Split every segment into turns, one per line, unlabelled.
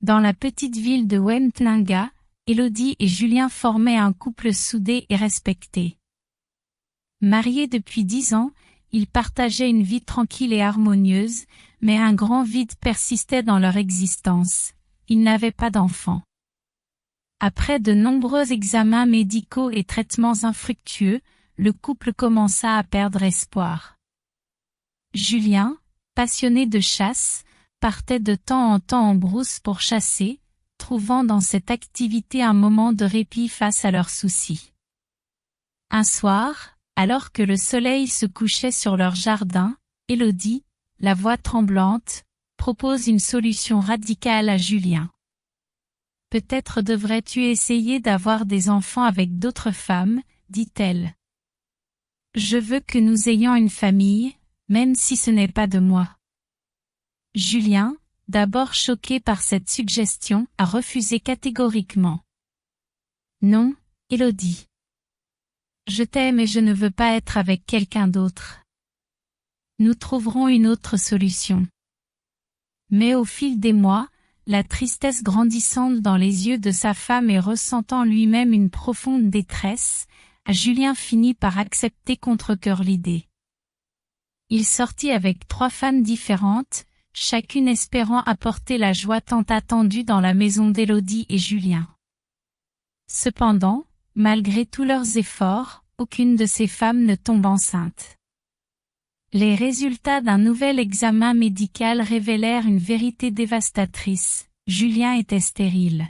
Dans la petite ville de Wemtlinga, Élodie et Julien formaient un couple soudé et respecté. Mariés depuis 10 ans, ils partageaient une vie tranquille et harmonieuse, mais un grand vide persistait dans leur existence. Ils n'avaient pas d'enfants. Après de nombreux examens médicaux et traitements infructueux, le couple commença à perdre espoir. Julien, passionné de chasse, partait de temps en temps en brousse pour chasser, trouvant dans cette activité un moment de répit face à leurs soucis. Un soir, alors que le soleil se couchait sur leur jardin, Élodie, la voix tremblante, propose une solution radicale à Julien. « Peut-être devrais-tu essayer d'avoir des enfants avec d'autres femmes, dit-elle. Je veux que nous ayons une famille, même si ce n'est pas de moi. » Julien, d'abord choqué par cette suggestion, a refusé catégoriquement. « Non, Élodie. Je t'aime et je ne veux pas être avec quelqu'un d'autre. Nous trouverons une autre solution. » Mais au fil des mois, la tristesse grandissante dans les yeux de sa femme et ressentant lui-même une profonde détresse, Julien finit par accepter contre-cœur l'idée. Il sortit avec 3 femmes différentes, chacune espérant apporter la joie tant attendue dans la maison d'Élodie et Julien. Cependant, malgré tous leurs efforts, aucune de ces femmes ne tombe enceinte. Les résultats d'un nouvel examen médical révélèrent une vérité dévastatrice. Julien était stérile.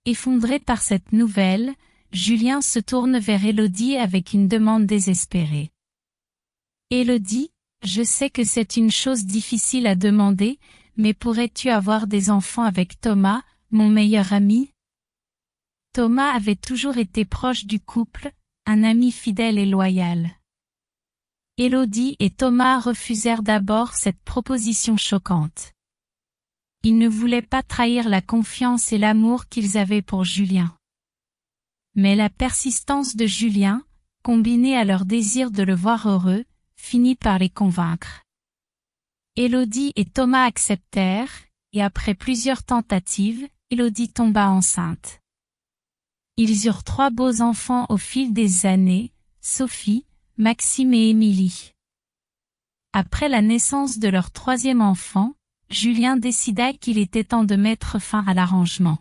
Effondré par cette nouvelle, Julien se tourne vers Élodie avec une demande désespérée. « Élodie, je sais que c'est une chose difficile à demander, mais pourrais-tu avoir des enfants avec Thomas, mon meilleur ami ?» Thomas avait toujours été proche du couple, un ami fidèle et loyal. Élodie et Thomas refusèrent d'abord cette proposition choquante. Ils ne voulaient pas trahir la confiance et l'amour qu'ils avaient pour Julien. Mais la persistance de Julien, combinée à leur désir de le voir heureux, finit par les convaincre. Élodie et Thomas acceptèrent, et après plusieurs tentatives, Élodie tomba enceinte. Ils eurent 3 beaux enfants au fil des années, Sophie, Maxime et Émilie. Après la naissance de leur 3e enfant, Julien décida qu'il était temps de mettre fin à l'arrangement.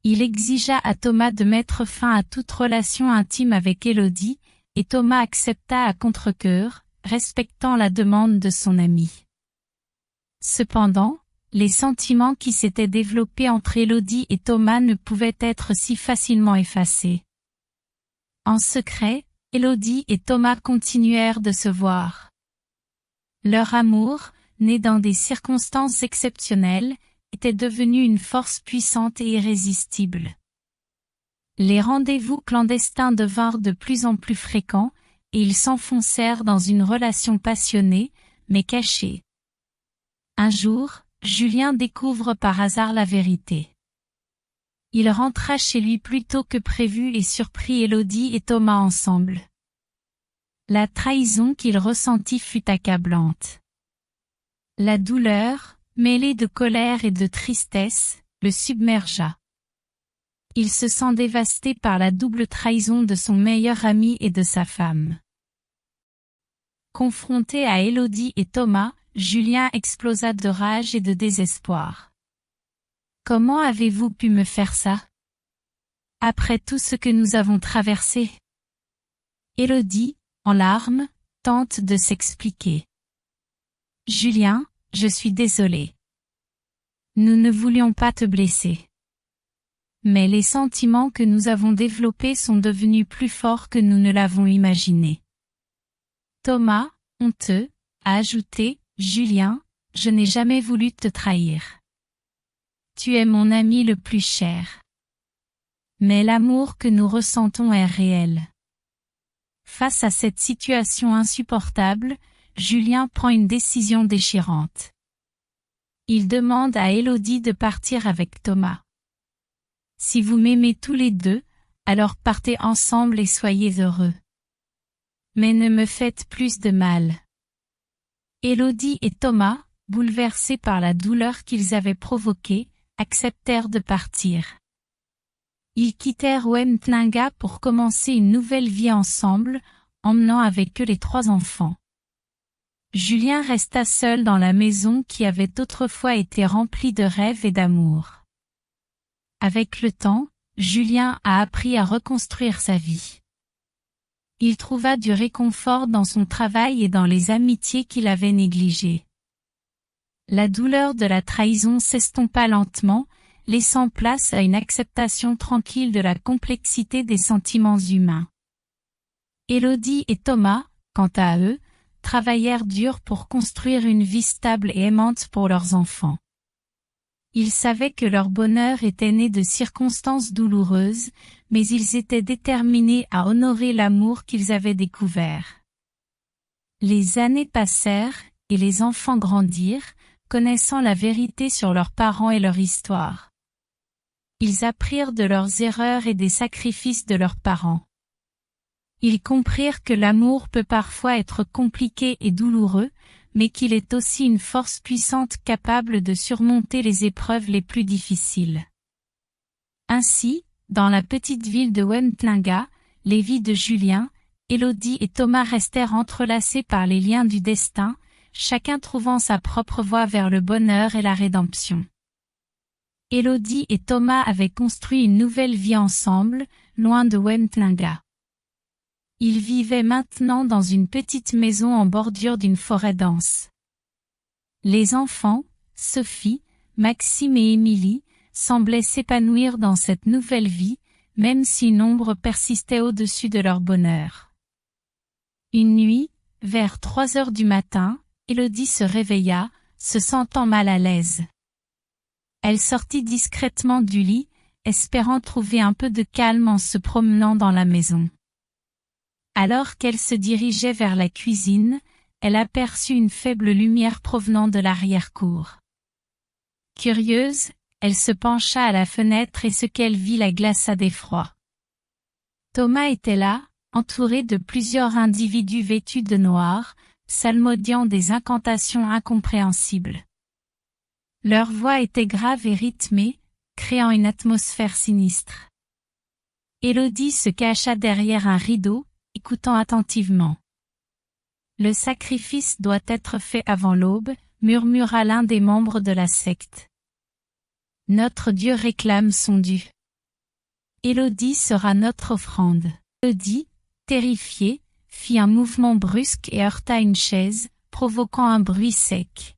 Il exigea à Thomas de mettre fin à toute relation intime avec Élodie, et Thomas accepta à contre-cœur, respectant la demande de son ami. Cependant, les sentiments qui s'étaient développés entre Élodie et Thomas ne pouvaient être si facilement effacés. En secret, Élodie et Thomas continuèrent de se voir. Leur amour, né dans des circonstances exceptionnelles, était devenu une force puissante et irrésistible. Les rendez-vous clandestins devinrent de plus en plus fréquents, et ils s'enfoncèrent dans une relation passionnée, mais cachée. Un jour, Julien découvre par hasard la vérité. Il rentra chez lui plus tôt que prévu et surprit Élodie et Thomas ensemble. La trahison qu'il ressentit fut accablante. La douleur, mêlée de colère et de tristesse, le submergea. Il se sent dévasté par la double trahison de son meilleur ami et de sa femme. Confronté à Élodie et Thomas, Julien explosa de rage et de désespoir. « Comment avez-vous pu me faire ça? Après tout ce que nous avons traversé ?» Élodie, en larmes, tente de s'expliquer. « Julien, je suis désolée. Nous ne voulions pas te blesser. Mais les sentiments que nous avons développés sont devenus plus forts que nous ne l'avons imaginé. » Thomas, honteux, a ajouté, « Julien, je n'ai jamais voulu te trahir. Tu es mon ami le plus cher. Mais l'amour que nous ressentons est réel. » Face à cette situation insupportable, Julien prend une décision déchirante. Il demande à Élodie de partir avec Thomas. « Si vous m'aimez tous les deux, alors partez ensemble et soyez heureux. Mais ne me faites plus de mal. » Élodie et Thomas, bouleversés par la douleur qu'ils avaient provoquée, acceptèrent de partir. Ils quittèrent Wemtlinga pour commencer une nouvelle vie ensemble, emmenant avec eux les 3 enfants. Julien resta seul dans la maison qui avait autrefois été remplie de rêves et d'amour. Avec le temps, Julien a appris à reconstruire sa vie. Il trouva du réconfort dans son travail et dans les amitiés qu'il avait négligées. La douleur de la trahison s'estompa lentement, laissant place à une acceptation tranquille de la complexité des sentiments humains. Élodie et Thomas, quant à eux, travaillèrent dur pour construire une vie stable et aimante pour leurs enfants. Ils savaient que leur bonheur était né de circonstances douloureuses, mais ils étaient déterminés à honorer l'amour qu'ils avaient découvert. Les années passèrent, et les enfants grandirent, connaissant la vérité sur leurs parents et leur histoire. Ils apprirent de leurs erreurs et des sacrifices de leurs parents. Ils comprirent que l'amour peut parfois être compliqué et douloureux, mais qu'il est aussi une force puissante capable de surmonter les épreuves les plus difficiles. Ainsi, dans la petite ville de Wemtlinga, les vies de Julien, Élodie et Thomas restèrent entrelacés par les liens du destin, chacun trouvant sa propre voie vers le bonheur et la rédemption. Élodie et Thomas avaient construit une nouvelle vie ensemble, loin de Wemtlinga. Ils vivaient maintenant dans une petite maison en bordure d'une forêt dense. Les enfants, Sophie, Maxime et Émilie, semblaient s'épanouir dans cette nouvelle vie, même si une ombre persistait au-dessus de leur bonheur. Une nuit, vers 3 heures du matin, Élodie se réveilla, se sentant mal à l'aise. Elle sortit discrètement du lit, espérant trouver un peu de calme en se promenant dans la maison. Alors qu'elle se dirigeait vers la cuisine, elle aperçut une faible lumière provenant de l'arrière-cour. Curieuse, elle se pencha à la fenêtre et ce qu'elle vit la glaça d'effroi. Thomas était là, entouré de plusieurs individus vêtus de noir, psalmodiant des incantations incompréhensibles. Leurs voix étaient graves et rythmées, créant une atmosphère sinistre. Élodie se cacha derrière un rideau, écoutant attentivement. « Le sacrifice doit être fait avant l'aube », murmura l'un des membres de la secte. « Notre Dieu réclame son dû. Élodie sera notre offrande. » Élodie, terrifiée, fit un mouvement brusque et heurta une chaise, provoquant un bruit sec.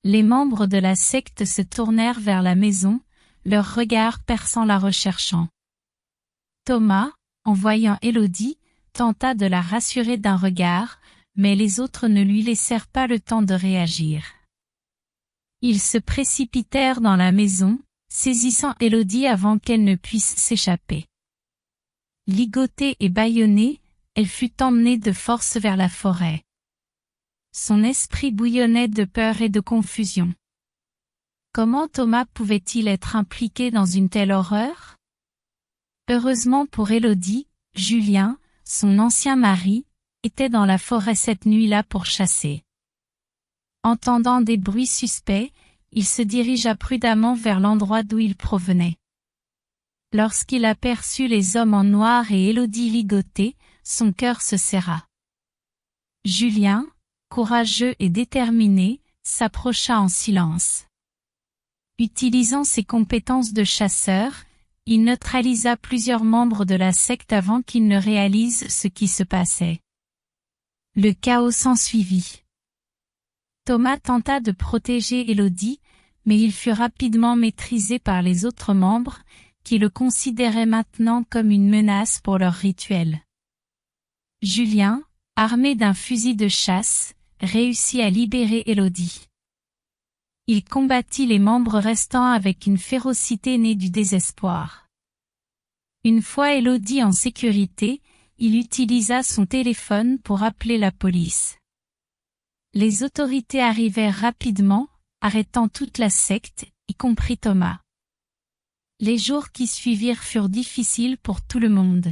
Les membres de la secte se tournèrent vers la maison, leurs regards perçant la recherchant. Thomas, en voyant Élodie, tenta de la rassurer d'un regard, mais les autres ne lui laissèrent pas le temps de réagir. Ils se précipitèrent dans la maison, saisissant Élodie avant qu'elle ne puisse s'échapper. Ligotée et bâillonnée, elle fut emmenée de force vers la forêt. Son esprit bouillonnait de peur et de confusion. Comment Thomas pouvait-il être impliqué dans une telle horreur? Heureusement pour Élodie, Julien, son ancien mari, était dans la forêt cette nuit-là pour chasser. Entendant des bruits suspects, il se dirigea prudemment vers l'endroit d'où ils provenaient. Lorsqu'il aperçut les hommes en noir et Élodie ligotée, son cœur se serra. Julien, courageux et déterminé, s'approcha en silence. Utilisant ses compétences de chasseur, il neutralisa plusieurs membres de la secte avant qu'ils ne réalisent ce qui se passait. Le chaos s'ensuivit. Thomas tenta de protéger Élodie, mais il fut rapidement maîtrisé par les autres membres, qui le considéraient maintenant comme une menace pour leur rituel. Julien, armé d'un fusil de chasse, réussit à libérer Élodie. Il combattit les membres restants avec une férocité née du désespoir. Une fois Élodie en sécurité, il utilisa son téléphone pour appeler la police. Les autorités arrivèrent rapidement, arrêtant toute la secte, y compris Thomas. Les jours qui suivirent furent difficiles pour tout le monde.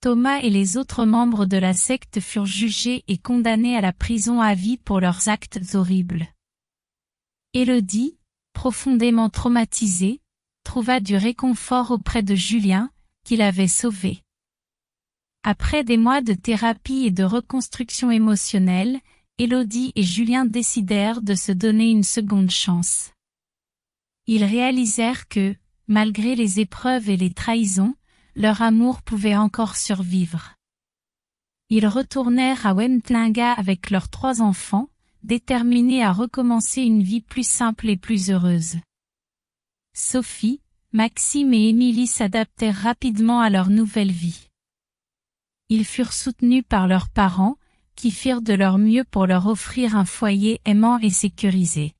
Thomas et les autres membres de la secte furent jugés et condamnés à la prison à vie pour leurs actes horribles. Élodie, profondément traumatisée, trouva du réconfort auprès de Julien, qui l'avait sauvée. Après des mois de thérapie et de reconstruction émotionnelle, Élodie et Julien décidèrent de se donner une seconde chance. Ils réalisèrent que, malgré les épreuves et les trahisons, leur amour pouvait encore survivre. Ils retournèrent à Wemtlinga avec leurs 3 enfants, déterminés à recommencer une vie plus simple et plus heureuse. Sophie, Maxime et Émilie s'adaptèrent rapidement à leur nouvelle vie. Ils furent soutenus par leurs parents, qui firent de leur mieux pour leur offrir un foyer aimant et sécurisé.